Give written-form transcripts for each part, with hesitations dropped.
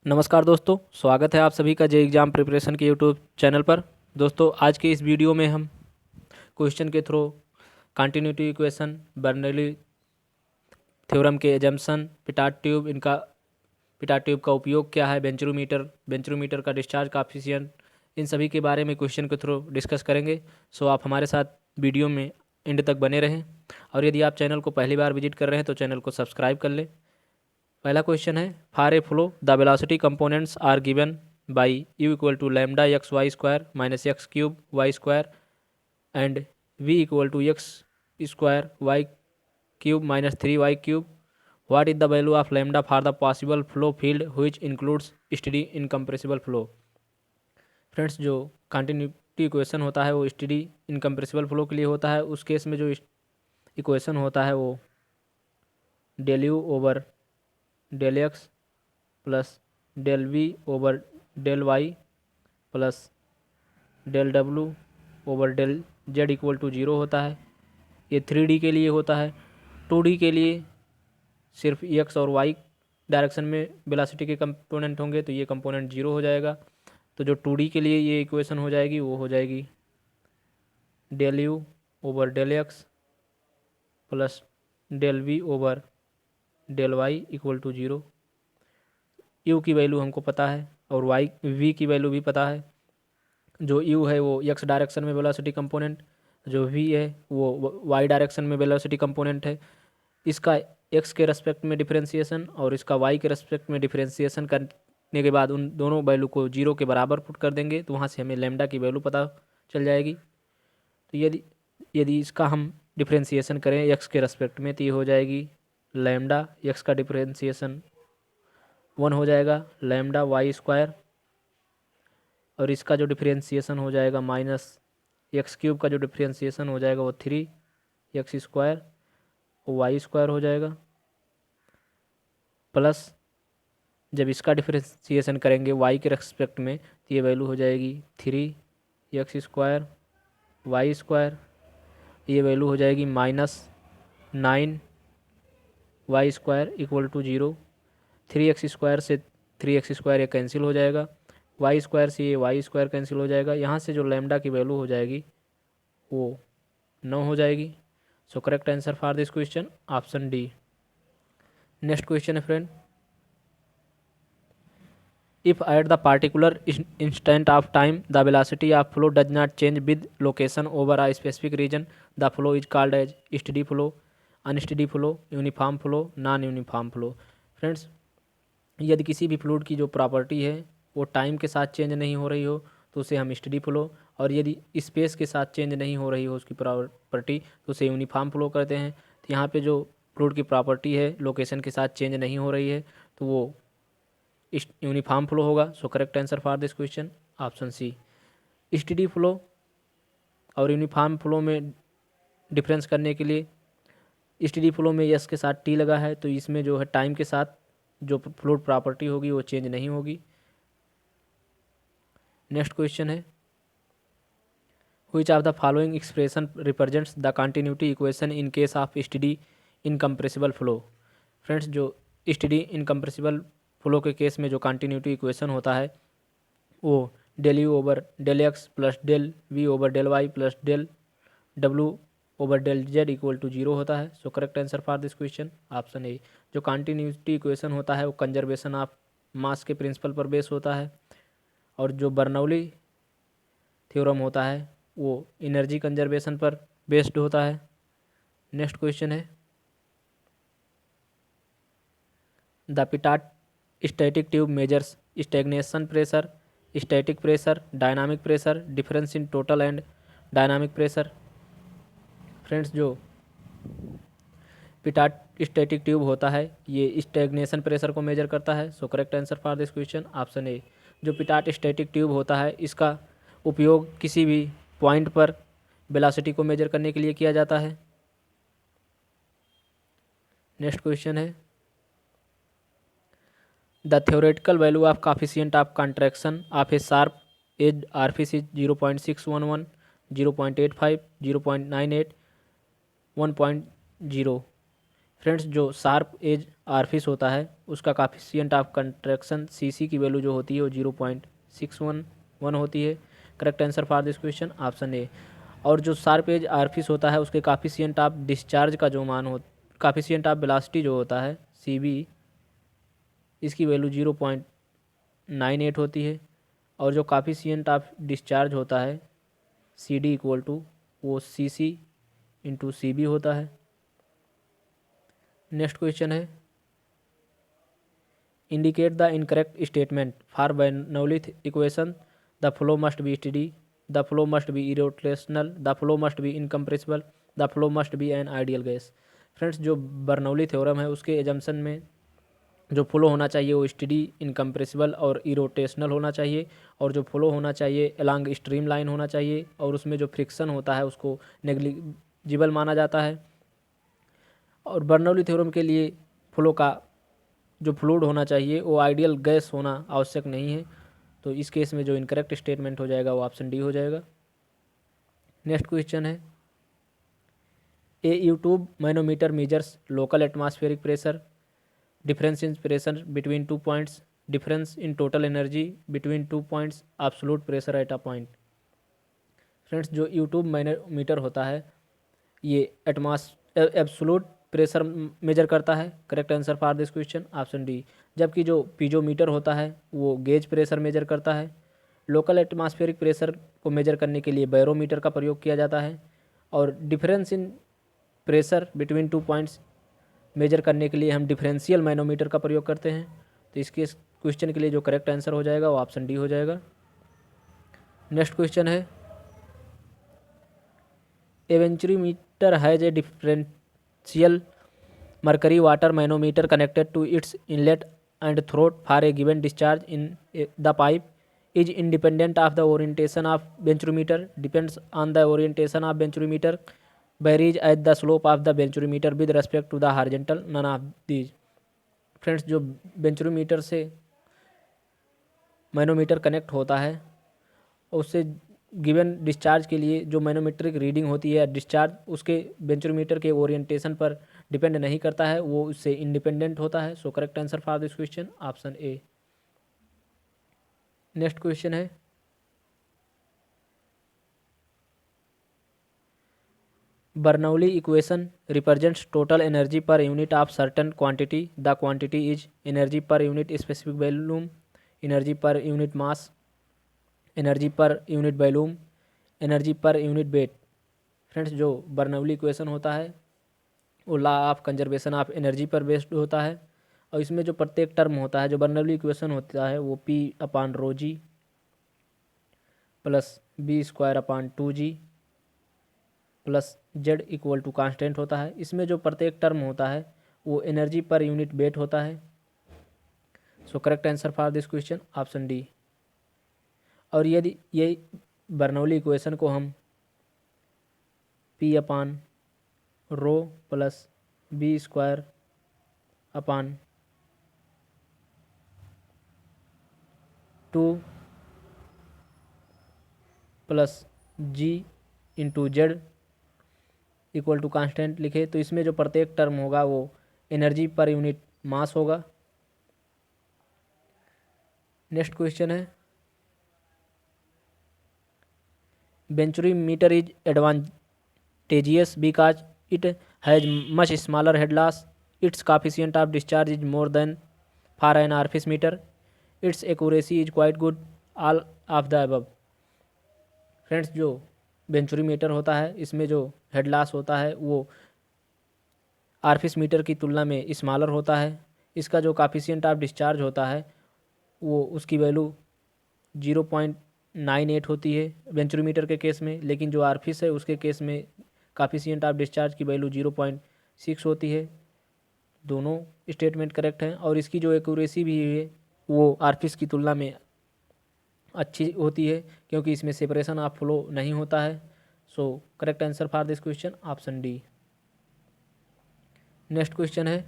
नमस्कार दोस्तों, स्वागत है आप सभी का जे एग्ज़ाम प्रिपरेशन के यूट्यूब चैनल पर। दोस्तों, आज के इस वीडियो में हम क्वेश्चन के through continuity equation, Bernoulli theorem के एजम्पशन, पिटाट ट्यूब का उपयोग क्या है, बेंचरोमीटर का डिस्चार्ज काफिशिएंट, इन सभी के बारे में क्वेश्चन के थ्रू डिस्कस करेंगे। सो आप हमारे साथ वीडियो में एंड तक बने रहें, और यदि आप चैनल को पहली बार विजिट कर रहे हैं तो चैनल को सब्सक्राइब कर लें। पहला क्वेश्चन है, for a flow the velocity components are given by u equal to lambda x y square minus x cube y square and v equal to x square y cube minus three y cube. What is the value of lambda for the possible flow field which includes steady incompressible flow. Friends, जो continuity equation होता है वो study incompressible flow के लिए होता है। उस case में जो इक्वेशन होता है वो del u over del x plus del v over del y plus del डब्लू over del z equal to zero होता है। ये 3D के लिए होता है। 2D के लिए सिर्फ एक्स और वाई डायरेक्शन में वेलोसिटी के कंपोनेंट होंगे, तो ये कंपोनेंट ज़ीरो हो जाएगा। तो जो 2D के लिए ये इक्वेशन हो जाएगी वो हो जाएगी del u over del x plus del v over del y equal to zero. U की वैल्यू हमको पता है और वाई वी की वैल्यू भी पता है। जो यू है वो एक्स डायरेक्शन में वेलोसिटी कंपोनेंट, जो वी है वो वाई डायरेक्शन में वेलोसिटी कंपोनेंट है। इसका एक्स के रेस्पेक्ट में डिफरेंशिएशन और इसका वाई के रेस्पेक्ट में डिफरेंशिएशन करने के बाद उन दोनों वैल्यू को जीरो के बराबर पुट कर देंगे, तो वहाँ से हमें लैम्डा की वैल्यू पता चल जाएगी। तो यदि यदि इसका हम डिफरेंशिएशन करें एक्स के रेस्पेक्ट में, तो ये हो जाएगी लैम्डा एक्स का डिफरेंशिएशन 1 हो जाएगा लैम्डा वाई स्क्वायर, और इसका जो डिफरेंशिएशन हो जाएगा माइनस एक्स क्यूब का जो डिफरेंशिएशन हो जाएगा वो 3 एक्स स्क्वायर वाई स्क्वायर हो जाएगा, प्लस जब इसका डिफरेंशिएशन करेंगे वाई के रेस्पेक्ट में तो ये वैल्यू हो जाएगी 3 एक्स स्क्वायर वाई स्क्वायर, ये वैल्यू हो जाएगी -9 y square equal to zero. 3 x square से 3 एक्स स्क्वायर ये कैंसिल हो जाएगा, वाई स्क्वायर से ये वाई स्क्वायर कैंसिल हो जाएगा। यहाँ से जो लैम्डा की वैल्यू हो जाएगी वो 9 हो जाएगी। So correct answer for this question option D. Next question है friend, if at the particular instant of time the velocity of flow does not change with location over a specific region the flow is called as steady flow, unsteady flow, uniform flow, non uniform flow. Friends, यदि किसी भी fluid की जो property है वो time के साथ change नहीं हो रही हो तो उसे हम स्टेडी फ्लो, और यदि स्पेस के साथ चेंज नहीं हो रही हो उसकी प्रॉपर्टी तो उसे यूनिफॉर्म फ्लो करते हैं। तो यहाँ पे जो फ्लूइड की प्रॉपर्टी है लोकेशन के साथ चेंज नहीं हो रही है तो वो यूनिफॉर्म फ्लो होगा। So correct answer for this question option C. Steady flow और यूनिफॉर्म फ्लो में डिफरेंस करने के लिए, स्टेडी फ्लो में यस के साथ टी लगा है तो इसमें जो है टाइम के साथ जो फ्लूइड प्रॉपर्टी होगी वो चेंज नहीं होगी। नेक्स्ट क्वेश्चन है, which of the following expression represents the continuity equation in case of steady incompressible flow. Friends, जो स्टेडी इनकम्प्रेसिबल फ्लो के केस में जो कंटिन्यूटी इक्वेशन होता है वो del u over del x plus del v over del y plus del डब्लू over del z equal to zero होता है। So correct answer for this question option A. जो कंटिन्यूटी इक्वेशन होता है वो कंजर्वेशन ऑफ मास के principal पर base होता है, और जो बर्नौली थ्योरम होता है वो एनर्जी कंजर्वेशन पर बेस्ड होता है। नेक्स्ट क्वेश्चन है, the pitot static tube measures stagnation pressure, static pressure, dynamic pressure, difference in total and dynamic pressure. Friends, जो पिटाट स्टैटिक ट्यूब होता है ये स्टैग्नेशन प्रेशर को मेजर करता है। So correct answer for this question option A. जो pitot static tube होता है इसका उपयोग किसी भी पॉइंट पर वेलोसिटी को मेजर करने के लिए किया जाता है। नेक्स्ट क्वेश्चन है, the theoretical value of coefficient of contraction of a sharp edge orifice is 0.611, 0.85, 0.98, 1.0। Friends जो शार्प एज आरफिस होता है उसका काफिशिएंट ऑफ कंट्रैक्शन सीसी की वैल्यू जो होती है वो 0.611 होती है। Correct answer for this question option A. और जो शार्प एज आरफिस होता है उसके काफिशिएंट ऑफ डिस्चार्ज का जो मान हो, काफिशिएंट ऑफ वेलोसिटी जो होता है सीबी, इसकी वैल्यू 0.98 होती है। और जो काफिशिएंट ऑफ डिस्चार्ज होता है सी डी इक्वल टू वो सी सी इंटू सी बी होता है। नेक्स्ट क्वेश्चन है indicate the incorrect statement for Bernoulli equation. The flow must be steady, the flow must be irrotational, the flow must be incompressible, the flow must be an ideal gas. Friends जो Bernoulli theorem है उसके assumption में जो flow होना चाहिए वो steady, incompressible और irrotational होना चाहिए। और जो फ्लो होना चाहिए अलॉन्ग स्ट्रीम लाइन होना चाहिए। और उसमें जो फ्रिक्शन होता है उसको नेग्लिजिबल माना जाता है। और बर्नौली थ्योरम के लिए फ्लो का जो फ्लूइड होना चाहिए वो आइडियल गैस होना आवश्यक नहीं है। तो इस केस में जो इनकरेक्ट स्टेटमेंट हो जाएगा वो ऑप्शन डी हो जाएगा। नेक्स्ट क्वेश्चन है a U tube manometer measures local atmospheric pressure, difference in pressure between two points, difference in total energy between two points, absolute pressure at a point. Friends जो U tube manometer होता है ये absolute pressure measure करता है। Correct answer for this question option D. जबकि जो piezometer होता है वो गेज प्रेशर मेजर करता है। लोकल एटमॉस्फेरिक प्रेशर को मेजर करने के लिए बैरोमीटर का प्रयोग किया जाता है। और difference in pressure between two points measure करने के लिए हम डिफरेंशियल मैनोमीटर का प्रयोग करते हैं। तो इसके क्वेश्चन के लिए जो करेक्ट आंसर हो जाएगा वो ऑप्शन डी हो जाएगा। नेक्स्ट क्वेश्चन है a venturimeter has a differential mercury water manometer connected to its inlet and throat for a given discharge in the pipe is independent of the orientation of benchrometer, depends on the orientation of benchrometer, varies at the slope of the benchrometer with respect to the horizontal, none of these। Friends जो बेंचरोमीटर से manometer connect होता है उससे given discharge के लिए जो manometric reading होती है डिस्चार्ज उसके बेंचरोमीटर के ओरिएंटेशन पर डिपेंड नहीं करता है, वो उससे इंडिपेंडेंट होता है। So correct answer for this question option A. Next question है Bernoulli equation represents total energy per unit of certain quantity. The quantity is energy per unit specific volume, energy per unit mass, energy per unit volume, energy per unit weight. Friends जो Bernoulli equation होता है वो law of conservation of energy पर based होता है। और इसमें जो प्रत्येक टर्म होता है जो बर्नौली इक्वेशन होता है वो p upon rho g plus v square upon 2g plus z equal to constant होता है। इसमें जो प्रत्येक टर्म होता है वो एनर्जी पर यूनिट वेट होता है। So correct answer for this question option D. और यदि ये बर्नौली इक्वेशन को हम p upon rho plus v square upon 2 plus g into z equal to constant लिखे तो इसमें जो प्रत्येक टर्म होगा वो एनर्जी पर यूनिट मास होगा। नेक्स्ट क्वेश्चन है venturimeter is advantageous because it has much smaller head loss, it's coefficient of discharge is more than for an orifice meter, its accuracy is quite good, all of the above। Friends जो बेंचरोमीटर होता है इसमें जो head loss होता है वो आरफिस metre की तुलना में स्मॉलर होता है। इसका जो coefficient ऑफ डिस्चार्ज होता है वो उसकी वैल्यू 0.98 होती है बेंचरोमीटर के केस में, लेकिन जो आरफिस है उसके केस में coefficient ऑफ डिस्चार्ज की वैल्यू 0.6 होती है। दोनों स्टेटमेंट करेक्ट हैं। और इसकी जो एक्यूरेसी भी है वो आरफिस की तुलना में अच्छी होती है क्योंकि इसमें सेपरेशन ऑफ फ्लो नहीं होता है। So correct answer for this question option D. Next question है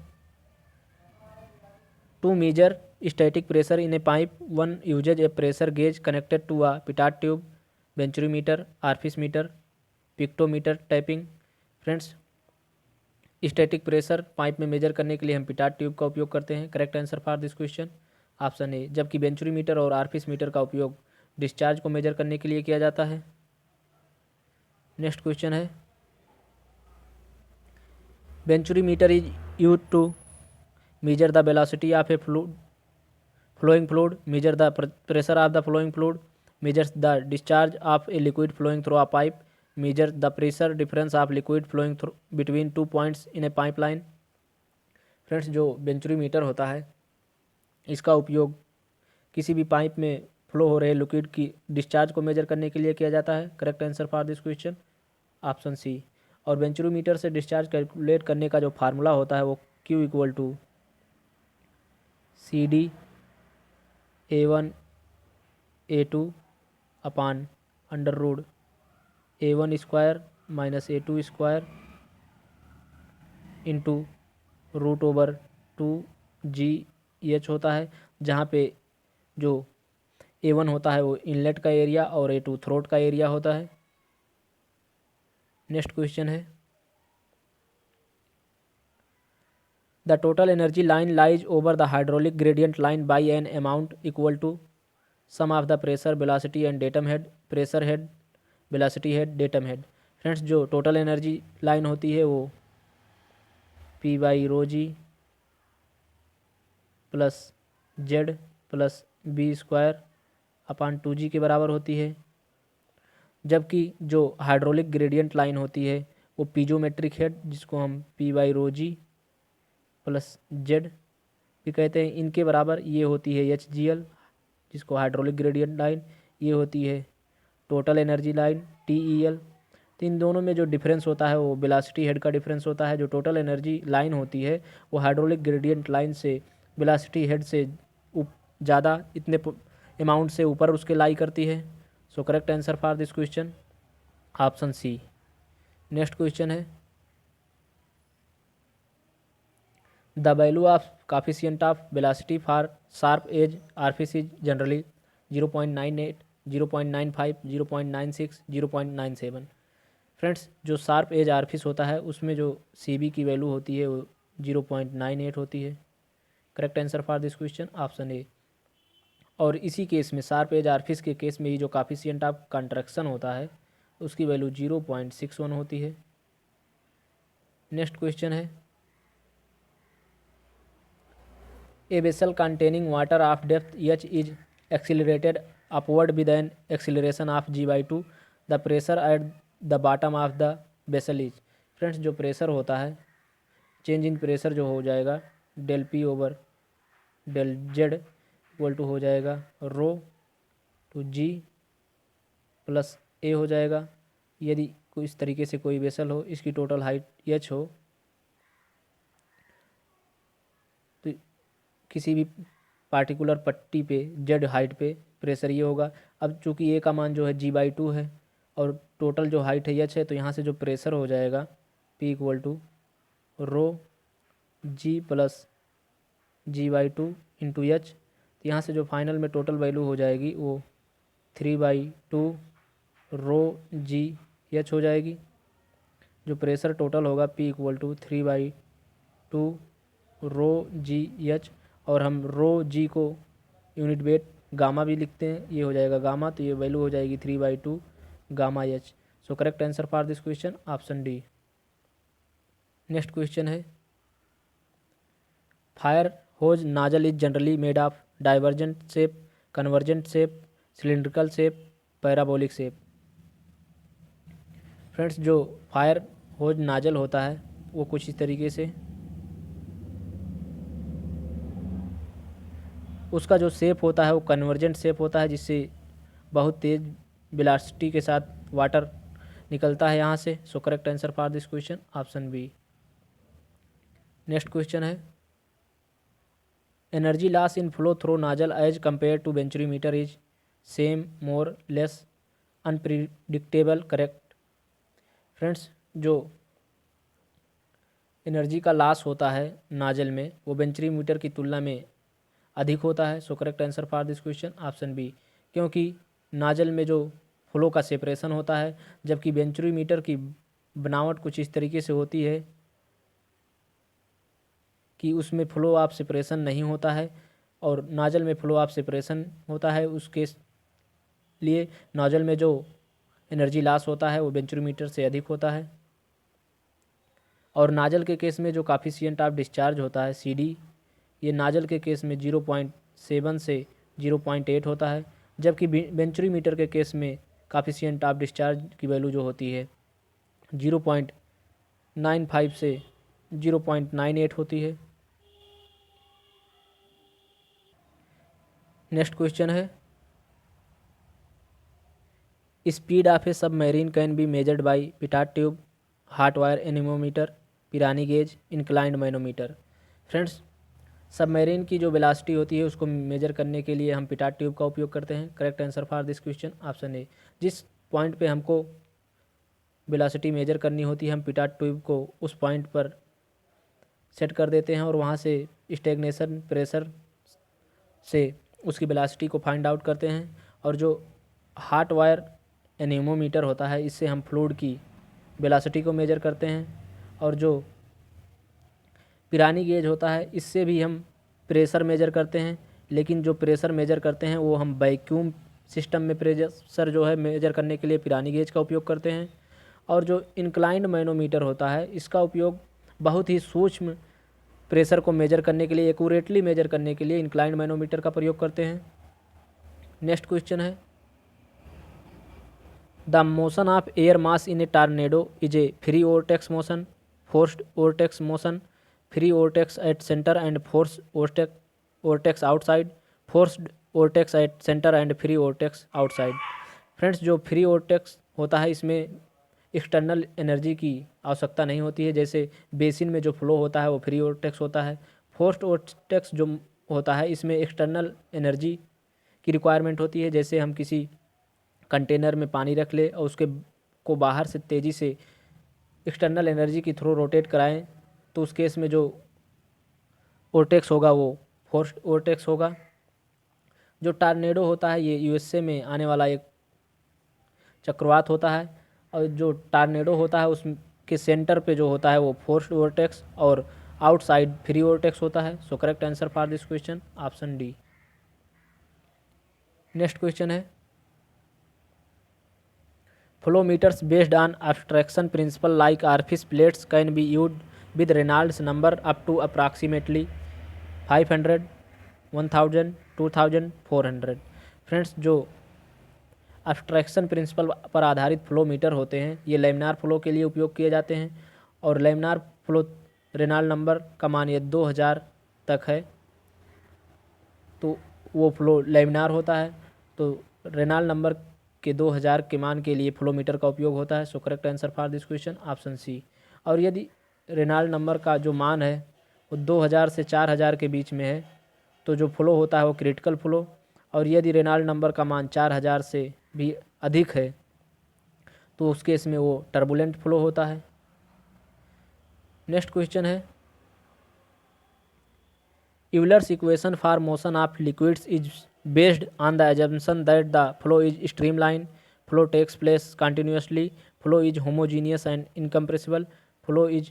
to measure static pressure in a pipe one uses a pressure gauge connected to a pitot tube, venturimeter, orifice meter, piezometer, tapping. Friends static pressure pipe में measure करने के लिए हम पिटाट tube का उपयोग करते हैं। Correct answer for this question option ए। जबकि बेंचुरीमीटर और आरफिस मीटर का उपयोग डिस्चार्ज को मेजर करने के लिए किया जाता है। नेक्स्ट क्वेश्चन है, venturimeter is use to measure the velocity of a flowing fluid, measure the pressure of the flowing fluid, measures the discharge of a liquid flowing through a pipe, measure the pressure difference of liquid flowing through between 2 points in a pipeline। Friends, जो बेंचुरीमीटर होता है इसका उपयोग किसी भी pipe में flow हो रहे लिक्विड की डिस्चार्ज को मेजर करने के लिए किया जाता है। Correct answer for this question option C. और बेंचुरीमीटर से डिस्चार्ज कैलकुलेट करने का जो फार्मूला होता है वो Q equal to CD A1 A2 upon under root A1 square minus A2 square into root over 2GH होता है, जहाँ पे जो A1 होता है वो इनलेट का एरिया और A2 थ्रोट का एरिया होता है। नेक्स्ट क्वेश्चन है, the total energy line lies over the hydraulic gradient line by an amount equal to sum of the pressure velocity and datum head, pressure head velocity head datum head. Friends, जो total energy line होती है वो P by rho g plus z plus v square upon 2G के बराबर होती है। जबकि जो हाइड्रोलिक ग्रेडियंट लाइन होती है वो पीजोमेट्रिक हेड, जिसको हम P by rho g plus z भी कहते हैं, इनके बराबर ये होती है HGL, जिसको हाइड्रोलिक ग्रेडियंट लाइन। ये होती है टोटल एनर्जी लाइन TEL। तो इन दोनों में जो डिफरेंस होता है वो वेलोसिटी हेड का डिफरेंस होता है। जो टोटल एनर्जी लाइन होती है वो हाइड्रोलिक ग्रेडियंट लाइन से वेलोसिटी हेड से ज़्यादा इतने अमाउंट से ऊपर उसके लाई करती है। So correct answer for this question option C. Next question है, the value of coefficient of velocity for sharp edge orifice is generally 0.98, 0.95, 0.96, 0.97। Friends, जो शार्प एज आरफिस होता है उसमें जो CB की वैल्यू होती है वो 0.98 होती है। Correct answer for this question option A. और इसी केस में शार्प एज आरफिस के केस में ही जो coefficient ऑफ कंट्रैक्शन होता है उसकी वैल्यू 0.61 होती है। नेक्स्ट क्वेश्चन है, a vessel containing water of depth H is accelerated upward with an acceleration of G/2, the pressure at the bottom of the vessel is. Friends, जो pressure होता है, change in pressure जो हो जाएगा del P over del z equal to हो जाएगा rho to G plus A हो जाएगा। यदि कोई इस तरीके से कोई वेसल हो, इसकी टोटल हाइट H हो, तो किसी भी पार्टिकुलर पट्टी पे जेड हाइट पे प्रेशर ये होगा। अब चूंकि ए का मान जो है G/2 है और टोटल जो हाइट है H है, तो यहाँ से जो प्रेशर हो जाएगा P equal to rho G plus G/2 into H। तो यहाँ से जो फाइनल में टोटल वैल्यू हो जाएगी वो 3/2 रो GH हो जाएगी। जो प्रेशर टोटल होगा P equal to 3/2 rho GH, और हम रो G को यूनिट वेट गामा भी लिखते हैं, ये हो जाएगा गामा, तो ये वैल्यू हो जाएगी 3/2 gamma H। So correct answer for this question option D. Next question है, fire hose nozzle is generally made of divergent shape, convergent shape, cylindrical shape, parabolic shape. Friends, जो फायर होज नाजल होता है वो कुछ इस तरीके से, उसका जो शेप होता है वो कन्वर्जेंट शेप होता है, जिससे बहुत तेज़ वेलोसिटी के साथ वाटर निकलता है यहाँ से। So correct answer for this question option B. Next question है, energy loss in flow through nozzle as compare to venturimeter is same, more, less, unpredictable, correct. Friends, जो एनर्जी का लॉस होता है नाजल में वो बेंचुरीमीटर की तुलना में अधिक होता है। So correct answer for this question option B, क्योंकि नाजल में जो फ्लो का सेपरेशन होता है, जबकि बेंचुरीमीटर की बनावट कुछ इस तरीके से होती है कि उसमें फ्लो ऑफ सेपरेशन नहीं होता है और नाजल में फ्लो ऑफ सेपरेशन होता है, उसके लिए नोजल में जो एनर्जी लॉस होता है वो वेंचुरोमीटर से अधिक होता है। और नाजल के केस में जो काफिशिएंट ऑफ डिस्चार्ज होता है CD, ये नाजल के केस में 0.7 से 0.8 होता है, जबकि वेंचुरोमीटर के केस में काफिशिएंट ऑफ डिस्चार्ज की वैल्यू जो होती है 0.95 से 0.98 होती है। नेक्स्ट क्वेश्चन है, speed of a submarine can be measured by pitot tube, hot wire anemometer, Pirani gauge, inclined manometer. Friends, submarine की जो वेलोसिटी होती है उसको मेजर करने के लिए हम पिटाट ट्यूब का उपयोग करते हैं। Correct answer for this question option ए। जिस पॉइंट पे हमको वेलोसिटी मेजर करनी होती है हम पिटाट ट्यूब को उस पॉइंट पर सेट कर देते हैं और वहाँ से स्टेगनेशन प्रेशर से उसकी वेलोसिटी को फाइंड आउट करते हैं। और जो हॉट वायर एनीमोमीटर होता है इससे हम फ्लूइड की वेलोसिटी को मेजर करते हैं। और जो पिरानी गेज होता है इससे भी हम प्रेशर मेजर करते हैं, लेकिन जो प्रेशर मेजर करते हैं वो हम वैक्यूम सिस्टम में प्रेशर जो है मेजर करने के लिए पिरानी गेज का उपयोग करते हैं। और जो इंक्लाइंड मैनोमीटर होता है इसका उपयोग बहुत ही सूक्ष्म प्रेशर को मेजर करने के लिए, एक्यूरेटली मेजर करने के लिए इंक्लाइंड मैनोमीटर का प्रयोग करते हैं। नेक्स्ट क्वेश्चन है, the motion of air mass in A tornado is a free vortex motion, forced vortex motion, free vortex at centre and force vortex outside, forced vortex at centre and free vortex outside. Friends, जो free vortex होता है इसमें external energy की आवश्यकता नहीं होती है, जैसे बेसिन में जो फ्लो होता है वो फ्री वोर्टेक्स होता है। फोर्स्ड वोर्टेक्स जो होता है इसमें एक्सटर्नल एनर्जी की रिक्वायरमेंट होती है, जैसे हम किसी कंटेनर में पानी रख ले और उसके को बाहर से तेज़ी से एक्सटर्नल एनर्जी के थ्रू रोटेट कराएं, तो उस केस में जो वोर्टेक्स होगा वो फोर्स्ड वोर्टेक्स होगा। जो टॉर्नेडो होता है ये USA में आने वाला एक चक्रवात होता है, और जो टॉर्नेडो होता है उसके सेंटर पे जो होता है वो फोर्स्ड वोर्टेक्स और आउटसाइड फ्री वोर्टेक्स होता है। So correct answer for this question option D. Next question है, flow meters based on abstraction principle like Arfis plates can be used with Reynolds number up to approximately 500, 1000, 2000, 400। Friends, जो abstraction principal पर आधारित flow meter होते हैं ये laminar flow के लिए उपयोग किए जाते हैं, और लैमिनार फ्लो रेनॉल्ड नंबर का मान ये 2000 तक है तो वो फ्लो लैमिनार होता है। तो रेनॉल्ड नंबर के 2000 के मान के लिए फ्लो मीटर का उपयोग होता है। So correct answer for this question option C. और यदि रेनॉल्ड नंबर का जो मान है वो 2000 से 4000 के बीच में है तो जो फ्लो होता है वो क्रिटिकल फ्लो, और यदि रेनॉल्ड नंबर का मान 4000 से भी अधिक है तो उस केस में वो टर्बुलेंट फ्लो होता है। नेक्स्ट क्वेश्चन है, Euler's equation for motion of liquids is based on the assumption that the flow is streamlined, flow takes place continuously, flow is homogeneous and incompressible, flow is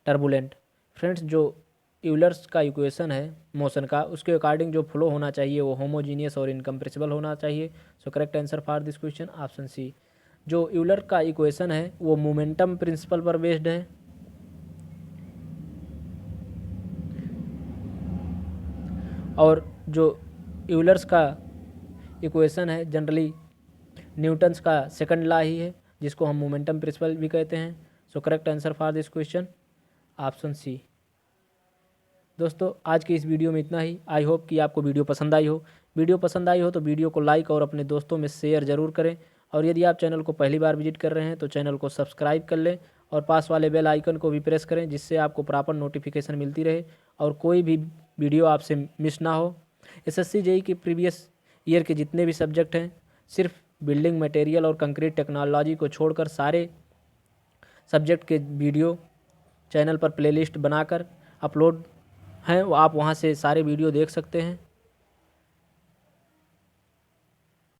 turbulent। Friends, जो Euler's का equation है motion का उसके according जो flow होना चाहिए वो homogeneous और इनकम्प्रेसिबल होना चाहिए। So correct answer for this question option C. जो यूलर का इक्वेशन है वो मोमेंटम प्रिंसिपल पर बेस्ड है, और जो यूलर्स का इक्वेशन है जनरली न्यूटन्स का सेकंड लॉ ही है जिसको हम मोमेंटम प्रिंसिपल भी कहते हैं। So correct answer for this question option C. दोस्तों, आज की इस वीडियो में इतना ही। आई होप कि आपको वीडियो पसंद आई हो। वीडियो पसंद आई हो तो वीडियो को लाइक और अपने दोस्तों में शेयर ज़रूर करें, और यदि आप चैनल को पहली बार विजिट कर रहे हैं तो चैनल को सब्सक्राइब कर लें और पास वाले बेल आइकन को भी प्रेस करें, जिससे आपको प्रॉपर नोटिफिकेशन मिलती रहे और कोई भी वीडियो आपसे मिस ना हो। SSC JEE के प्रीवियस ईयर के जितने भी सब्जेक्ट हैं सिर्फ बिल्डिंग मटेरियल और कंक्रीट टेक्नोलॉजी को छोड़कर सारे सब्जेक्ट के वीडियो चैनल पर प्लेलिस्ट बनाकर अपलोड हैं, आप वहां से सारे वीडियो देख सकते हैं।